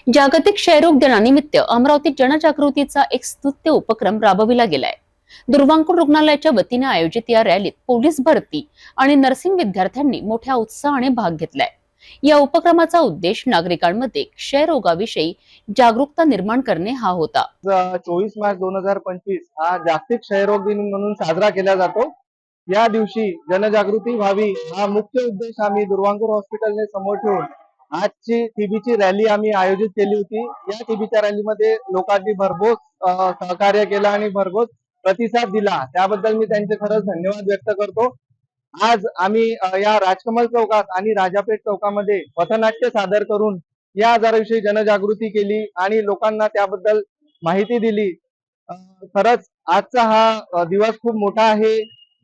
जागतिक क्षयरोग दिनानिमित्त अमरावतीत जनजागृतीचा एक स्तुत्य उपक्रम राबविला गेलाय। दुर्वांकुर रुग्णालयाच्या वतीने आयोजित या रॅलीत पोलीस भरती आणि नर्सिंग विद्यार्थ्यांनी मोठ्या उत्साहाने भाग घेतलाय। या उपक्रमाचा उद्देश नागरिकांमध्ये क्षयरोगाविषयी जागरूकता निर्माण करणे हा होता। 24 मार्च 2025 हा जागतिक क्षयरोग दिन म्हणून साजरा केला जातो। या दिवशी जनजागृती व्हावी हा मुख्य उद्देश आम्ही दुर्वांकुर हॉस्पिटलने समोर ठेवून आजची टीबीची रॅली आम्ही आयोजित केली होती। या टीबीच्या रॅलीमध्ये लोकांनी भरघोस सहकार्य केलं आणि भरघोस प्रतिसाद दिला, त्याबद्दल मी त्यांचे खरंच धन्यवाद व्यक्त करतो। आज आम्ही या राजकमल चौकात आणि राजापेठ चौकामध्ये पथनाट्य सादर करून या आजाराविषयी जनजागृती केली आणि लोकांना त्याबद्दल माहिती दिली। खरंच आजचा हा दिवस खूप मोठा आहे।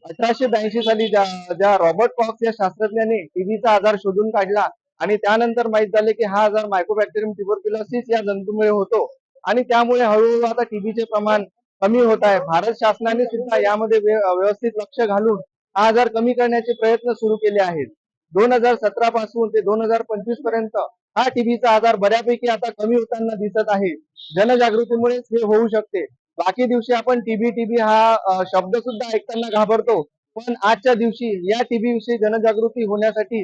1882 साली ज्या रॉबर्ट कॉक्स या शास्त्रज्ञाने टीबीचा आजार शोधून काढला आणि त्यानंतर माहित झाले की हा आजार मायकोबॅक्टेरियम ट्युबरक्युलोसिस या जंतूमुळे होतो आणि त्यामुळे हळूहळू आता टीबीचे प्रमाण कमी होत आहे। भारत शासनाने सुद्धा यामध्ये व्यवस्थित लक्ष घालून हा आजार कमी करण्याचे प्रयत्न सुरू केले आहेत। 2017 पासून ते 2025 पर्यंत हा टीबीचा आजार बऱ्यापैकी आता कमी होताना दिसत आहे। जनजागृतीमुळेच हे होऊ शकते। बाकी दिवशी आपण टीबी टीबी हा शब्द सुद्धा ऐकताना घाबरतो, पण आजच्या दिवशी या टीबी विषयी जनजागृती होण्यासाठी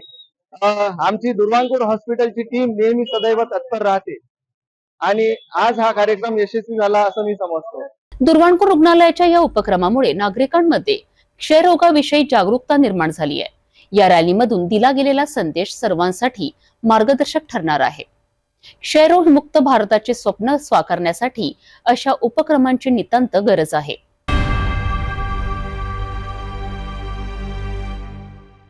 आमची दुर्वांकुर हॉस्पिटलची टीम नेहमी सदैव तत्पर राहते आणि आज हा कार्यक्रम यशस्वी झाला असं मी समजतो। दुर्वांकुर रुग्णालयाच्या या उपक्रमामुळे नागरिकांमध्ये क्षयरोगाविषयी जागरूकता निर्माण झाली आहे। या रॅलीमधून दिला गेलेला संदेश सर्वांसाठी मार्गदर्शक ठरणार आहे। क्षयरोग मुक्त भारताचे स्वप्न साकारण्यासाठी अशा उपक्रमांची नितांत गरज आहे।